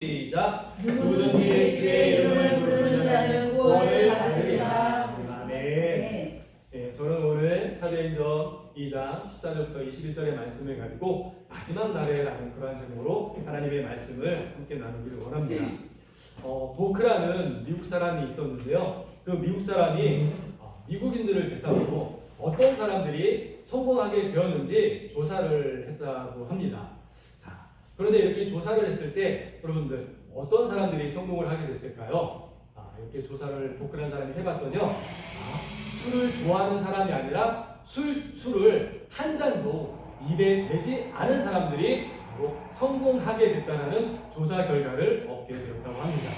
시작. 누구든지 주의 이름을 부르는 자는 구원을 받으리라. 아멘. 네, 저는 오늘 사도행전 2장 14절부터 21절의 말씀을 가지고 마지막 날에라는 그러한 제목으로 하나님의 말씀을 함께 나누기를 원합니다. 보크라는 미국 사람이 있었는데요. 그 미국 사람이 미국인들을 대상으로 어떤 사람들이 성공하게 되었는지 조사를 했다고 합니다. 그런데 이렇게 조사를 했을 때 여러분들 어떤 사람들이 성공을 하게 됐을까요? 이렇게 조사를 보크라는 사람이 해봤더니요. 술을 좋아하는 사람이 아니라 술을 한 잔도 입에 대지 않은 사람들이 바로 성공하게 됐다는 조사 결과를 얻게 되었다고 합니다.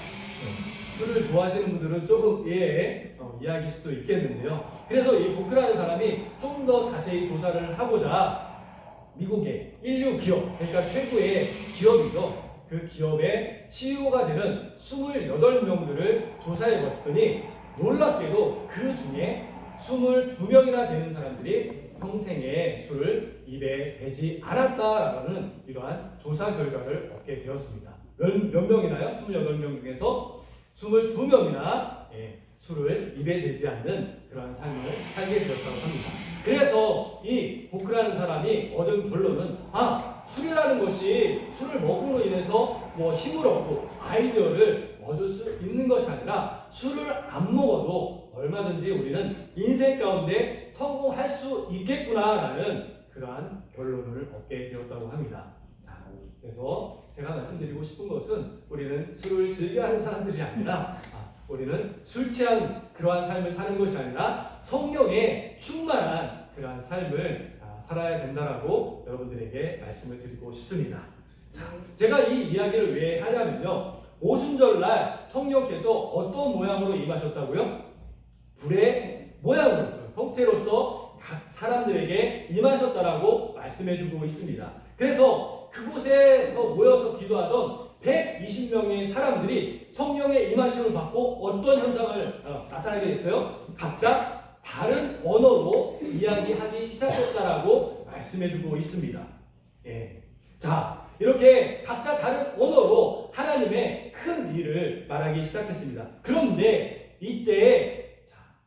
술을 좋아하시는 분들은 조금 이야기일 수도 있겠는데요. 그래서 이 보크라는 사람이 좀 더 자세히 조사를 하고자 미국의 인류 기업, 그러니까 최고의 기업이죠. 그 기업의 CEO가 되는 28명들을 조사해봤더니 놀랍게도 그 중에 22명이나 되는 사람들이 평생에 술을 입에 대지 않았다라는 이러한 조사 결과를 얻게 되었습니다. 몇 명이나요? 28명 중에서 22명이나 술을 입에 대지 않는 그러한 삶을 살게 되었다고 합니다. 그래서 이 보크라는 사람이 얻은 결론은 술이라는 것이 술을 먹음으로 인해서 힘을 얻고 아이디어를 얻을 수 있는 것이 아니라 술을 안 먹어도 얼마든지 우리는 인생 가운데 성공할 수 있겠구나라는 그러한 결론을 얻게 되었다고 합니다. 그래서 제가 말씀드리고 싶은 것은 우리는 술을 즐겨하는 사람들이 아니라 우리는 술 취한 그러한 삶을 사는 것이 아니라 성령에 충만한 그러한 삶을 살아야 된다라고 여러분들에게 말씀을 드리고 싶습니다. 제가 이 이야기를 왜 하냐면요. 오순절날 성령께서 어떤 모양으로 임하셨다고요? 불의 모양으로서, 형태로서 각 사람들에게 임하셨다라고 말씀해주고 있습니다. 그래서 그곳에서 모여서 기도하던 120명의 사람들이 성령의 임하심을 받고 어떤 현상을 나타나게 됐어요? 각자 다른 언어로 이야기하기 시작했다라고 말씀해주고 있습니다. 이렇게 각자 다른 언어로 하나님의 큰 일을 말하기 시작했습니다. 그런데 이때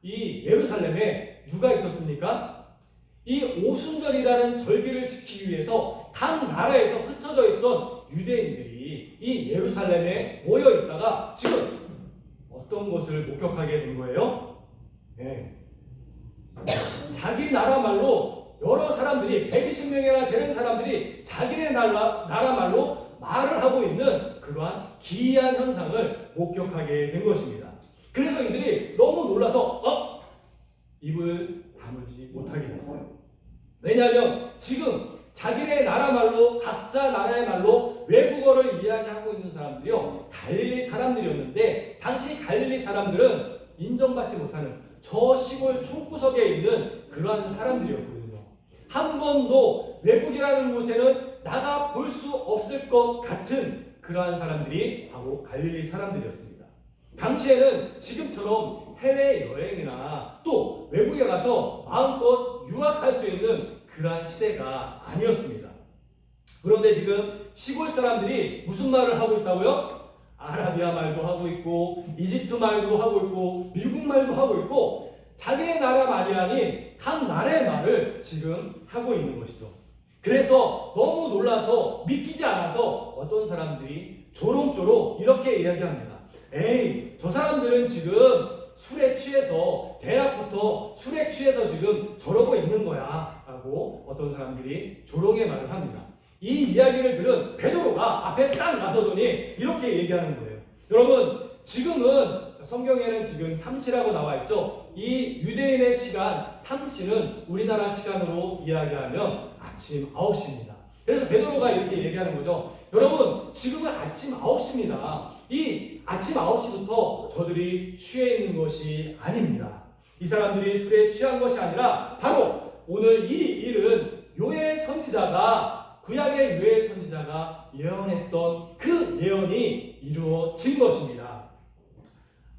이 예루살렘에 누가 있었습니까? 이 오순절이라는 절기를 지키기 위해서 각 나라에서 흩어져 있던 유대인들이 이 예루살렘에 모여 있다가 지금 어떤 것을 목격하게 된 거예요? 자기 나라 말로 여러 사람들이 120명이나 되는 사람들이 자기네 나라 말로 말을 하고 있는 그러한 기이한 현상을 목격하게 된 것입니다. 그래서 이들이 너무 놀라서 입을 다물지 못하게 됐어요. 왜냐하면 지금 자기네 나라 말로, 각자 나라의 말로 외국어를 이야기하고 있는 사람들이요, 갈릴리 사람들이었는데 당시 갈릴리 사람들은 인정받지 못하는 저 시골 촌구석에 있는 그러한 사람들이었거든요. 한 번도 외국이라는 곳에는 나가 볼 수 없을 것 같은 그러한 사람들이 바로 갈릴리 사람들이었습니다. 당시에는 지금처럼 해외여행이나 또 외국에 가서 마음껏 유학할 수 있는 그러한 시대가 아니었습니다. 그런데 지금 시골 사람들이 무슨 말을 하고 있다고요? 아라비아 말도 하고 있고 이집트 말도 하고 있고 미국 말도 하고 있고 자기네 나라 말이 아닌 각 나라의 말을 지금 하고 있는 것이죠. 그래서 너무 놀라서 믿기지 않아서 어떤 사람들이 조롱조롱 이렇게 이야기합니다. 저 사람들은 지금 술에 취해서 대낮부터 술에 취해서 지금 저러고 있는 거야 라고 어떤 사람들이 조롱의 말을 합니다. 이 이야기를 들은 베드로가 앞에 딱 나서더니 이렇게 얘기하는 거예요. 여러분, 지금은 성경에는 지금 3시라고 나와 있죠. 이 유대인의 시간 3시는 우리나라 시간으로 이야기하면 아침 9시입니다. 그래서 베드로가 이렇게 얘기하는 거죠. 여러분, 지금은 아침 9시입니다. 이 아침 9시부터 저들이 취해 있는 것이 아닙니다. 이 사람들이 술에 취한 것이 아니라 바로 오늘 이 일은 요엘 선지자가, 구약의 요엘 선지자가 예언했던 그 예언이 이루어진 것입니다.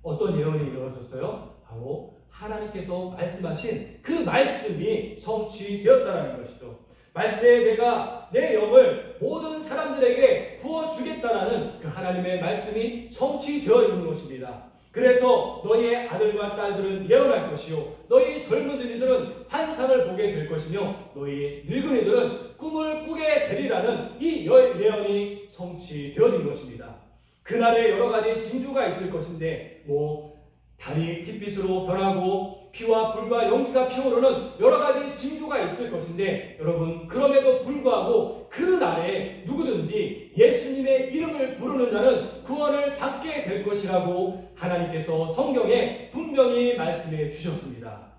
어떤 예언이 이루어졌어요? 바로 하나님께서 말씀하신 그 말씀이 성취되었다는 것이죠. 말세에 내가 내 영을 영을 모든 사람들에게 부어주겠다라는 그 하나님의 말씀이 성취되어 있는 것입니다. 그래서 너희의 아들과 딸들은 예언할 것이요 너희 젊은이들은 환상을 보게 될 것이며 너희 늙은이들은 꿈을 꾸게 되리라는 이 예언이 성취되어진 것입니다. 그날에 여러 가지 징조가 있을 것인데 달이 핏빛으로 변하고 피와 불과 연기가 피어오르는 여러 가지 징조가 있을 것인데 여러분 그럼에도 불구하고 그날에 누구든지 예수님의 이름을 부르는 자는 구원을 받게 될 것이라고 하나님께서 성경에 분명히 말씀해 주셨습니다.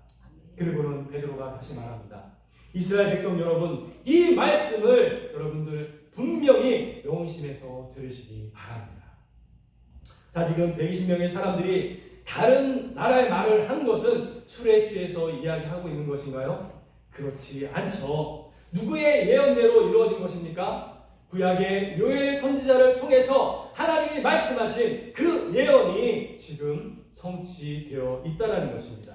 그리고는 베드로가 다시 말합니다. 이스라엘 백성 여러분, 이 말씀을 여러분들 분명히 명심해서 들으시기 바랍니다. 자, 지금 120명의 사람들이 다른 나라의 말을 한 것은 술에 취해서 이야기하고 있는 것인가요? 그렇지 않죠. 누구의 예언대로 이루어진 것입니까? 구약의 요엘 선지자를 통해서 하나님이 말씀하신 그 예언이 지금 성취되어 있다는 것입니다.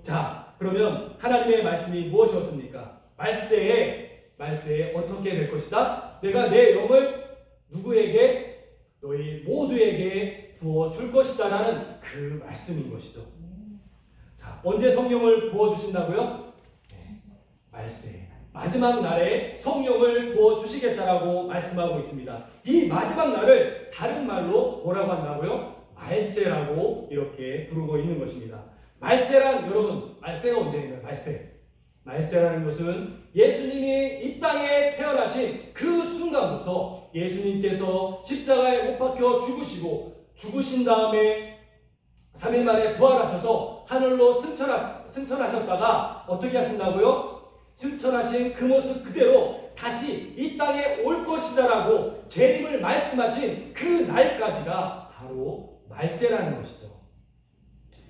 자, 그러면 하나님의 말씀이 무엇이었습니까? 말세에 어떻게 될 것이다? 내가 내 영을 누구에게? 너희 모두에게 부어줄 것이다 라는 그 말씀인 것이죠. 자, 언제 성령을 부어주신다고요? 네, 말세 마지막 날에 성령을 부어주시겠다라고 말씀하고 있습니다. 이 마지막 날을 다른 말로 뭐라고 한다고요? 말세라고 이렇게 부르고 있는 것입니다. 말세란 여러분, 말세가 언제인가요? 말세라는 것은 예수님이 이 땅에 태어나신 그 순간부터 예수님께서 십자가에 못 박혀 죽으신 다음에 3일 만에 부활하셔서 하늘로 승천하셨다가 어떻게 하신다고요? 승천하신 그 모습 그대로 다시 이 땅에 올 것이다라고 재림을 말씀하신 그 날까지가 바로 말세라는 것이죠.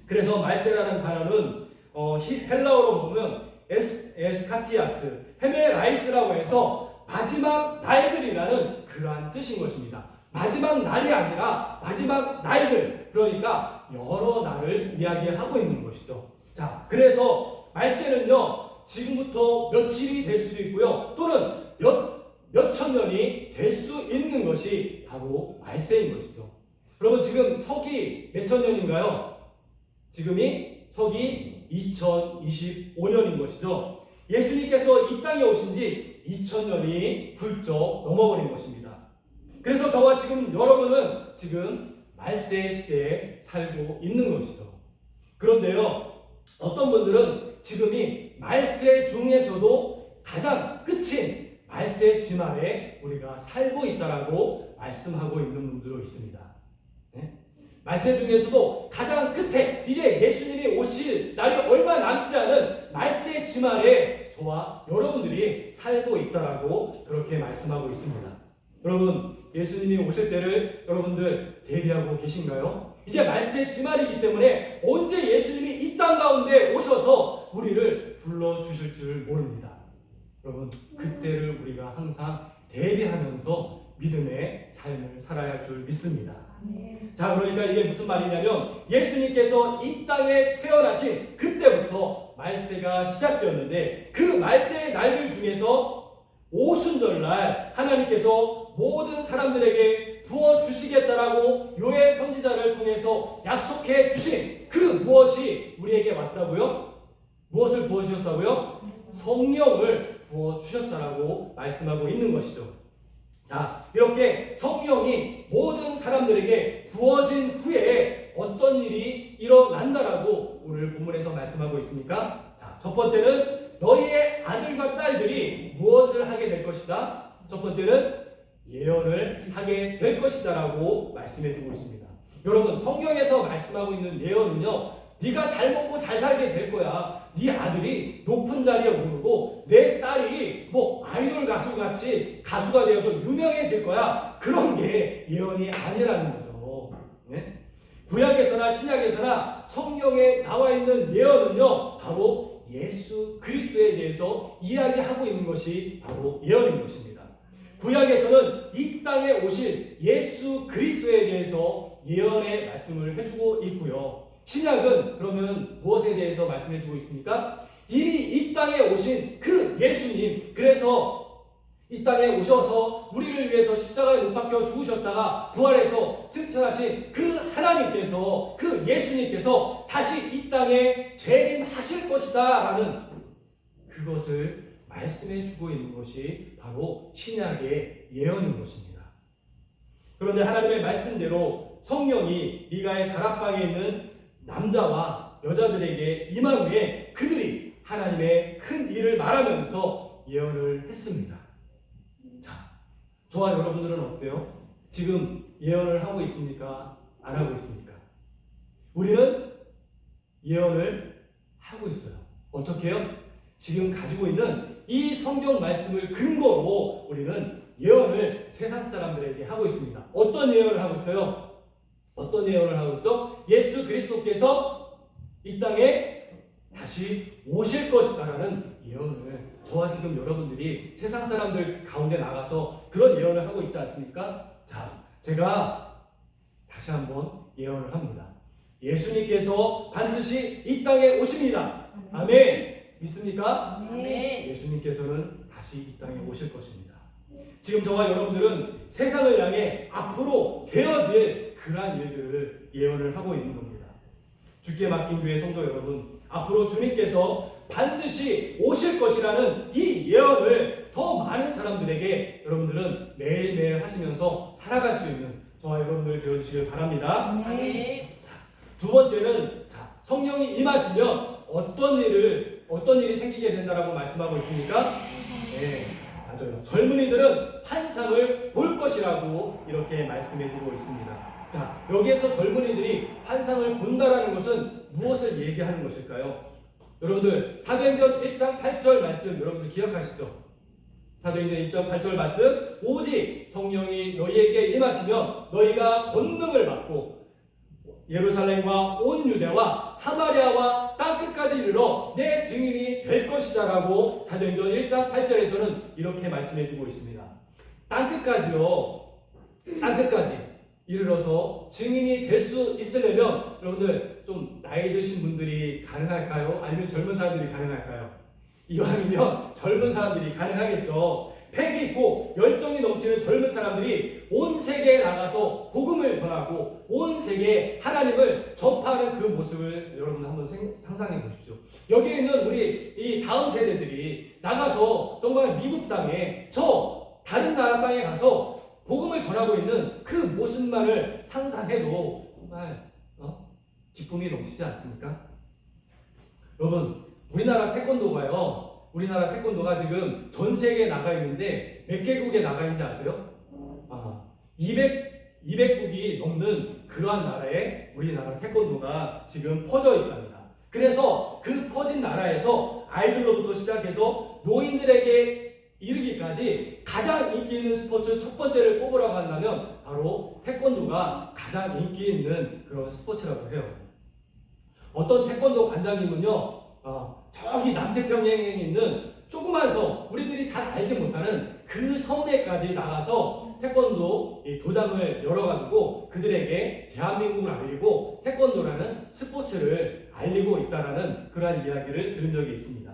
그래서 말세라는 단어는 헬라어로 보면 에스카티아스, 헤메라이스라고 해서 마지막 날들이라는 그러한 뜻인 것입니다. 마지막 날이 아니라 마지막 날들, 그러니까 여러 날을 이야기하고 있는 것이죠. 자, 그래서 말세는요 지금부터 며칠이 될 수도 있고요 또는 몇천 년이 될 수 있는 것이 바로 말세인 것이죠. 여러분 지금 서기 몇천 년인가요? 지금이 서기 2025년인 것이죠. 예수님께서 이 땅에 오신 지 2000년이 훌쩍 넘어버린 것입니다. 그래서 저와 지금 여러분은 지금 말세 시대에 살고 있는 것이죠. 그런데요, 어떤 분들은 지금이 말세 중에서도 가장 끝인 말세 지말에 우리가 살고 있다라고 말씀하고 있는 분들도 있습니다. 네? 말세 중에서도 가장 끝에 이제 예수님이 오실 날이 얼마 남지 않은 말세 지말에 저와 여러분들이 살고 있다라고 그렇게 말씀하고 있습니다. 여러분, 예수님이 오실 때를 여러분들 대비하고 계신가요? 이제 말세 지말이기 때문에 언제 예수님이 이 땅 가운데 오셔서 우리를 불러주실 줄 모릅니다. 여러분, 그때를 우리가 항상 대비하면서 믿음의 삶을 살아야 할 줄 믿습니다. 자, 그러니까 이게 무슨 말이냐면 예수님께서 이 땅에 태어나신 그때부터 말세가 시작되었는데 그 말세의 날들 중에서 오순절날 하나님께서 모든 사람들에게 부어주시겠다라고 요엘 선지자를 통해서 약속해 주신 그 무엇이 우리에게 왔다고요? 무엇을 부어주셨다고요? 성령을 부어주셨다라고 말씀하고 있는 것이죠. 자, 이렇게 성령이 모든 사람들에게 부어진 후에 어떤 일이 일어난다라고 오늘 본문에서 말씀하고 있습니까? 자, 첫 번째는 너희의 아들과 딸들이 무엇을 하게 될 것이다? 첫 번째는 예언을 하게 될 것이다 라고 말씀해 주고 있습니다. 여러분, 성경에서 말씀하고 있는 예언은요, 네가 잘 먹고 잘 살게 될 거야. 네 아들이 높은 자리에 오르고 내 딸이 아이돌 가수같이 가수가 되어서 유명해질 거야. 그런 게 예언이 아니라는 거죠. 네? 구약에서나 신약에서나 성경에 나와 있는 예언은요, 바로 예수 그리스도에 대해서 이야기하고 있는 것이 바로 예언인 것입니다. 구약에서는 이 땅에 오실 예수 그리스도에 대해서 예언의 말씀을 해주고 있고요. 신약은 그러면 무엇에 대해서 말씀해주고 있습니까? 이미 이 땅에 오신 그 예수님, 그래서 이 땅에 오셔서 우리를 위해서 십자가에 못 박혀 죽으셨다가 부활해서 승천하신 그 하나님께서, 그 예수님께서 다시 이 땅에 재림하실 것이다 라는 그것을 말씀해 주고 있는 것이 바로 신약의 예언인 것입니다. 그런데 하나님의 말씀대로 성령이 미가의 다락방에 있는 남자와 여자들에게 임한 후에 그들이 하나님의 큰 일을 말하면서 예언을 했습니다. 자, 저와 여러분들은 어때요? 지금 예언을 하고 있습니까? 안 하고 있습니까? 우리는 예언을 하고 있어요. 어떻게 해요? 지금 가지고 있는 이 성경 말씀을 근거로 우리는 예언을 세상 사람들에게 하고 있습니다. 어떤 예언을 하고 있어요? 어떤 예언을 하고 있죠? 예수 그리스도께서 이 땅에 다시 오실 것이다라는 예언을 저와 지금 여러분들이 세상 사람들 가운데 나가서 그런 예언을 하고 있지 않습니까? 자, 제가 다시 한번 예언을 합니다. 예수님께서 반드시 이 땅에 오십니다. 아멘. 믿습니까? 네. 예수님께서는 다시 이 땅에 오실 것입니다. 지금 저와 여러분들은 세상을 향해 앞으로 되어질 그러한 일들을 예언을 하고 있는 겁니다. 주께 맡긴 교회 성도 여러분, 앞으로 주님께서 반드시 오실 것이라는 이 예언을 더 많은 사람들에게 여러분들은 매일매일 하시면서 살아갈 수 있는 저와 여러분들 되어주시길 바랍니다. 네. 자, 두 번째는 성령이 임하시면 어떤 일이 생기게 된다라고 말씀하고 있습니까? 네, 맞아요. 젊은이들은 환상을 볼 것이라고 이렇게 말씀해주고 있습니다. 자, 여기에서 젊은이들이 환상을 본다라는 것은 무엇을 얘기하는 것일까요? 여러분들 사도행전 1장 8절 말씀 여러분들 기억하시죠? 사도행전 1장 8절 말씀, 오직 성령이 너희에게 임하시면 너희가 권능을 받고 예루살렘과 온 유대와 사마리아와 땅끝까지 이르러 내 증인이 될 것이다 라고 사도행전 1장 8절에서는 이렇게 말씀해주고 있습니다. 땅끝까지요, 땅끝까지 이르러서 증인이 될 수 있으려면 여러분들 좀 나이 드신 분들이 가능할까요? 아니면 젊은 사람들이 가능할까요? 이왕이면 젊은 사람들이 가능하겠죠. 패기 있고 열정이 넘치는 젊은 사람들이 온 세계에 나가서 복음을 전하고 온 세계에 하나님을 전파하는 그 모습을 여러분 한번 상상해 보십시오. 여기에 있는 우리 이 다음 세대들이 나가서 정말 미국 땅에 저 다른 나라 땅에 가서 복음을 전하고 있는 그 모습만을 상상해도 정말 기쁨이 넘치지 않습니까? 여러분, 우리나라 태권도가 지금 전 세계에 나가 있는데 몇 개국에 나가 있는지 아세요? 200국이 넘는 그러한 나라에 우리나라 태권도가 지금 퍼져 있답니다. 그래서 그 퍼진 나라에서 아이들로부터 시작해서 노인들에게 이르기까지 가장 인기 있는 스포츠 첫 번째를 꼽으라고 한다면 바로 태권도가 가장 인기 있는 그런 스포츠라고 해요. 어떤 태권도 관장님은요, 저기 남태평양에 있는 조그만 섬, 우리들이 잘 알지 못하는 그 섬에까지 나가서 태권도 도장을 열어가지고 그들에게 대한민국을 알리고 태권도라는 스포츠를 알리고 있다라는 그러한 이야기를 들은 적이 있습니다.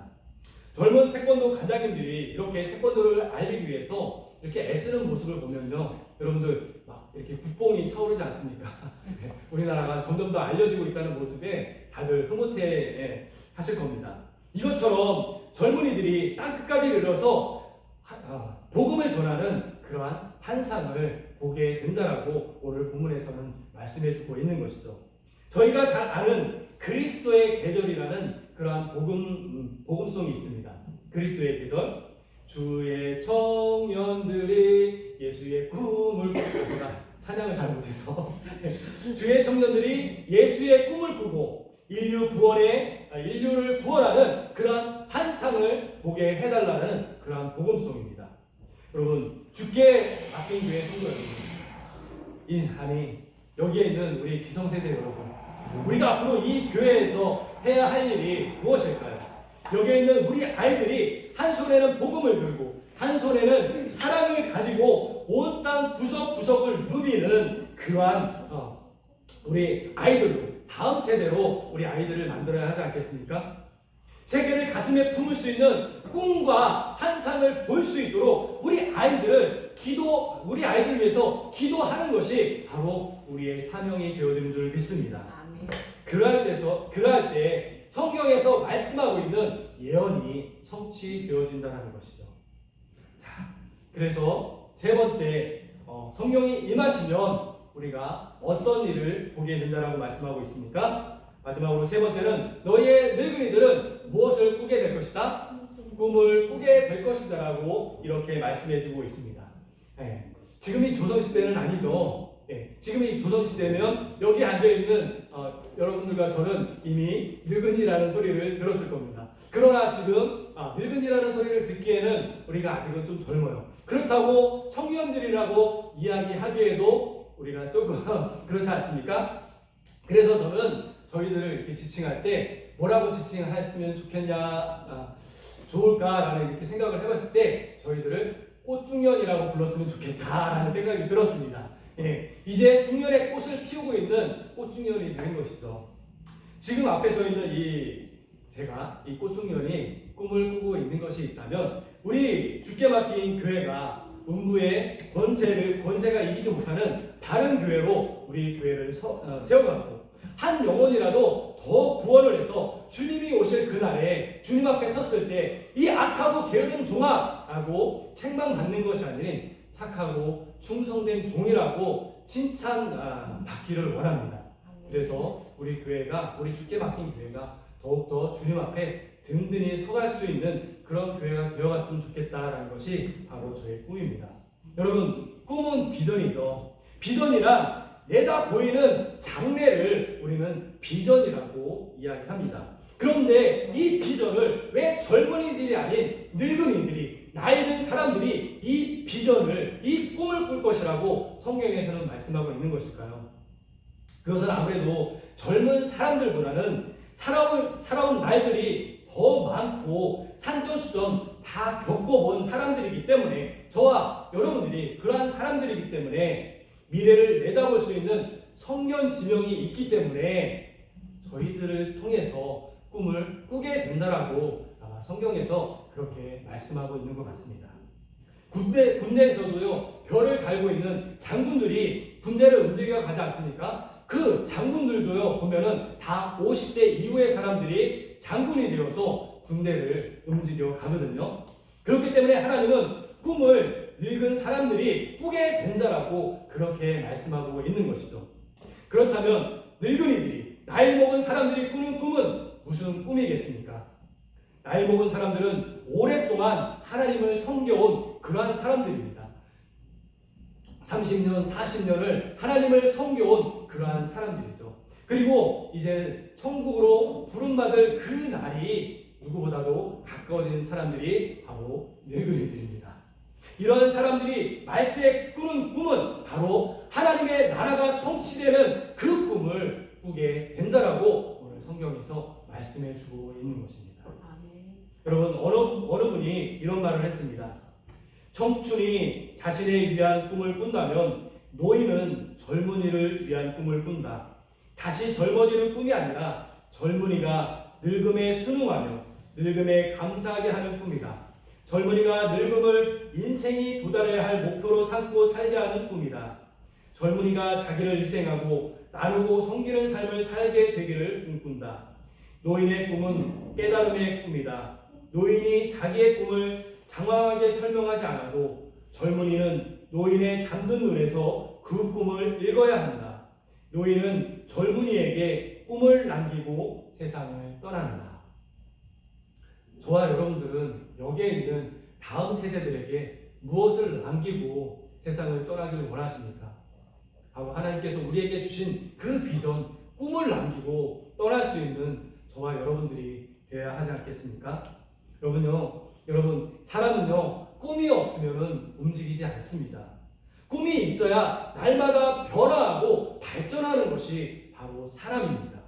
젊은 태권도 관장님들이 이렇게 태권도를 알리기 위해서 이렇게 애쓰는 모습을 보면요, 여러분들 막 이렇게 국뽕이 차오르지 않습니까? 우리나라가 점점 더 알려지고 있다는 모습에 다들 흐뭇해 하실 겁니다. 이것처럼 젊은이들이 땅끝까지 이르러서 복음을 전하는 그러한 환상을 보게 된다라고 오늘 본문에서는 말씀해주고 있는 것이죠. 저희가 잘 아는 그리스도의 계절이라는 그러한 복음송이 있습니다. 그리스도의 계절, 주의 청년들이 예수의 꿈을 꾸고, 찬양을 잘 못해서 주의 청년들이 예수의 꿈을 꾸고 인류를 구원하는 그러한 환상을 보게 해달라는 그러한 복음송입니다. 여러분, 주께 맡긴 교회 성도 여러분, 여기에 있는 우리 기성세대 여러분, 우리가 앞으로 이 교회에서 해야 할 일이 무엇일까요? 여기에 있는 우리 아이들이 한 손에는 복음을 들고 한 손에는 사랑을 가지고 온 땅 구석구석을 누비는 그러한 우리 아이들로, 다음 세대로 우리 아이들을 만들어야 하지 않겠습니까? 제게를 가슴에 품을 수 있는 꿈과 환상을 볼 수 있도록 우리 아이들을 위해서 기도하는 것이 바로 우리의 사명이 되어지는 줄 믿습니다. 그러할 때 성경에서 말씀하고 있는 예언이 성취되어진다는 것이죠. 자, 그래서 세 번째, 성령이 임하시면 우리가 어떤 일을 보게 된다라고 말씀하고 있습니까? 마지막으로 세 번째는 너희의 늙은이들은 무엇을 꾸게 될 것이다? 꿈을 꾸게 될 것이다 라고 이렇게 말씀해주고 있습니다. 지금이 조선시대는 아니죠. 지금이 조선시대면 여기 앉아있는 여러분들과 저는 이미 늙은이라는 소리를 들었을 겁니다. 그러나 지금 늙은이라는 소리를 듣기에는 우리가 아직은 좀 젊어요. 그렇다고 청년들이라고 이야기하기에도 우리가 조금 그렇지 않습니까? 그래서 저는 저희들을 이렇게 지칭할 때 뭐라고 지칭을 했으면 좋을까라는 이렇게 생각을 해봤을 때 저희들을 꽃중년이라고 불렀으면 좋겠다라는 생각이 들었습니다. 이제 중년의 꽃을 피우고 있는 꽃중년이 되는 것이죠. 지금 앞에 서 있는 제가 이 꽃중년이 꿈을 꾸고 있는 것이 있다면 우리 주께 맡긴 교회가 음부의 권세가 이기지 못하는 다른 교회로 우리 교회를 세워가고 한 영혼이라도 더 구원을 해서 주님이 오실 그날에 주님 앞에 섰을 때 이 악하고 게으른 종아라고 책망받는 것이 아닌 착하고 충성된 종이라고 칭찬받기를 원합니다. 그래서 우리 주께 맡긴 교회가 더욱더 주님 앞에 든든히 서갈 수 있는 그런 교회가 되어갔으면 좋겠다라는 것이 바로 저의 꿈입니다. 여러분, 꿈은 비전이죠. 비전이란 내다 보이는 장래를 우리는 비전이라고 이야기합니다. 그런데 이 비전을 왜 젊은이들이 아닌 늙은이들이, 나이 든 사람들이 이 비전을, 이 꿈을 꿀 것이라고 성경에서는 말씀하고 있는 것일까요? 그것은 아무래도 젊은 사람들보다는 살아온 날들이 더 많고 산전수전 다 겪어본 사람들이기 때문에, 저와 여러분들이 그러한 사람들이기 때문에 미래를 내다볼 수 있는 성견 지명이 있기 때문에 저희들을 통해서 꿈을 꾸게 된다라고 아마 성경에서 그렇게 말씀하고 있는 것 같습니다. 군대에서도요, 별을 달고 있는 장군들이 군대를 움직여 가지 않습니까? 그 장군들도요, 보면은 다 50대 이후의 사람들이 장군이 되어서 군대를 움직여 가거든요. 그렇기 때문에 하나님은 꿈을 늙은 사람들이 꾸게 된다라고 그렇게 말씀하고 있는 것이죠. 그렇다면 늙은이들이, 나이 먹은 사람들이 꾸는 꿈은 무슨 꿈이겠습니까? 나이 먹은 사람들은 오랫동안 하나님을 섬겨온 그러한 사람들입니다. 30년, 40년을 하나님을 섬겨온 그러한 사람들이죠. 그리고 이제 천국으로 부름받을 그 날이 누구보다도 가까워진 사람들이 바로 늙은이들입니다. 이런 사람들이 말세에 꾸는 꿈은 바로 하나님의 나라가 성취되는 그 꿈을 꾸게 된다라고 오늘 성경에서 말씀해 주고 있는 것입니다. 여러분, 어느 분이 이런 말을 했습니다. 청춘이 자신을 위한 꿈을 꾼다면 노인은 젊은이를 위한 꿈을 꾼다. 다시 젊어지는 꿈이 아니라 젊은이가 늙음에 순응하며 늙음에 감사하게 하는 꿈이다. 젊은이가 늙음을 인생이 도달해야 할 목표로 삼고 살게 하는 꿈이다. 젊은이가 자기를 희생하고 나누고 섬기는 삶을 살게 되기를 꿈꾼다. 노인의 꿈은 깨달음의 꿈이다. 노인이 자기의 꿈을 장황하게 설명하지 않아도 젊은이는 노인의 잠든 눈에서 그 꿈을 읽어야 한다. 노인은 젊은이에게 꿈을 남기고 세상을 떠난다. 저와 여러분들은 여기에 있는 다음 세대들에게 무엇을 남기고 세상을 떠나기를 원하십니까? 바로 하나님께서 우리에게 주신 그 비전, 꿈을 남기고 떠날 수 있는 저와 여러분들이 되어야 하지 않겠습니까? 여러분, 사람은요, 꿈이 없으면 움직이지 않습니다. 꿈이 있어야 날마다 변화하고 발전하는 것이 바로 사람입니다.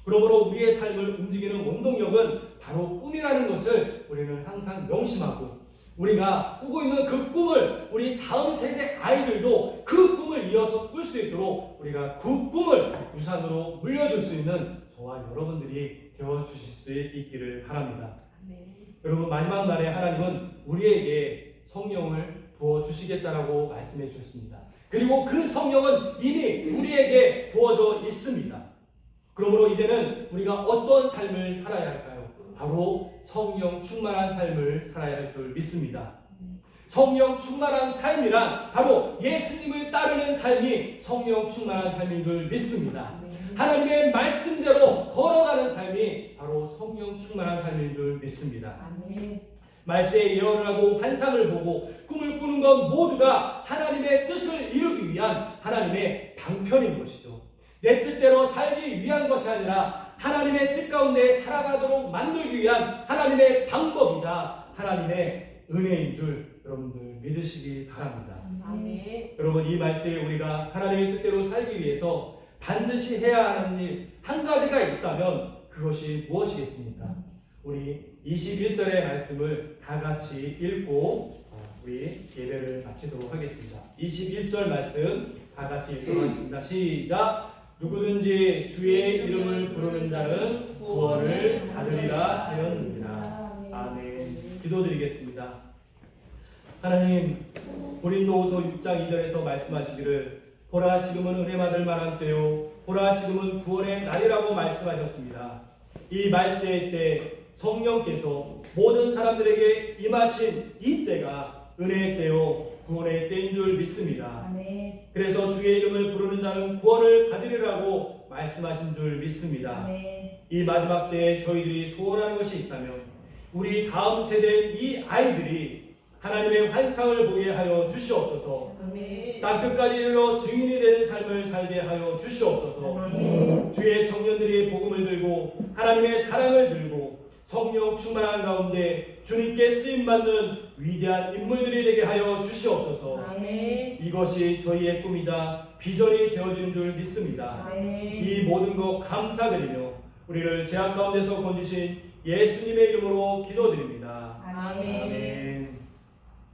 그러므로 우리의 삶을 움직이는 원동력은 바로 꿈이라는 것을 우리는 항상 명심하고 우리가 꾸고 있는 그 꿈을 우리 다음 세대 아이들도 그 꿈을 이어서 꿀 수 있도록 우리가 그 꿈을 유산으로 물려줄 수 있는 저와 여러분들이 되어주실 수 있기를 바랍니다. 여러분, 마지막 날에 하나님은 우리에게 성령을 부어주시겠다라고 말씀해 주셨습니다. 그리고 그 성령은 이미 우리에게 부어져 있습니다. 그러므로 이제는 우리가 어떤 삶을 살아야 할까요? 바로 성령 충만한 삶을 살아야 할 줄 믿습니다. 성령 충만한 삶이란 바로 예수님을 따르는 삶이 성령 충만한 삶인 줄 믿습니다. 하나님의 말씀대로 걸어가는 삶이 바로 성령 충만한 삶인 줄 믿습니다. 말세에 예언을 하고 환상을 보고 꿈을 꾸는 것 모두가 하나님의 뜻을 이루기 위한 하나님의 방편인 것이죠. 내 뜻대로 살기 위한 것이 아니라 하나님의 뜻 가운데 살아가도록 만들기 위한 하나님의 방법이자 하나님의 은혜인 줄 여러분들 믿으시기 바랍니다. 여러분, 이 말씀에 우리가 하나님의 뜻대로 살기 위해서 반드시 해야 하는 일 한 가지가 있다면 그것이 무엇이겠습니까? 우리 21절의 말씀을 다 같이 읽고 우리 예배를 마치도록 하겠습니다. 21절 말씀 다 같이 읽도록 하겠습니다. 시작! 누구든지 주의 이름을 부르는 자는 구원을 받으리라 하였느니라. 아멘. 기도드리겠습니다. 하나님, 고린도후서 6장 2절에서 말씀하시기를 보라 지금은 은혜 받을 만한 때요 보라 지금은 구원의 날이라고 말씀하셨습니다. 이 말세의 때 성령께서 모든 사람들에게 임하신 이 때가 은혜의 때요 구원의 때인 줄 믿습니다. 그래서 주의 이름을 부르는 자는 구원을 받으리라고 말씀하신 줄 믿습니다. 이 마지막 때에 저희들이 소원하는 것이 있다면 우리 다음 세대인 이 아이들이 하나님의 환상을 보게 하여 주시옵소서. 땅 끝까지 이르러 증인이 되는 삶을 살게 하여 주시옵소서. 주의 청년들이 복음을 들고 하나님의 사랑을 들고 성령 충만한 가운데 주님께 쓰임받는 위대한 인물들이 되게 하여 주시옵소서. 이것이 저희의 꿈이자 비전이 되어지는 줄 믿습니다. 이 모든 것 감사드리며 우리를 죄악 가운데서 건지신 예수님의 이름으로 기도드립니다. 아멘.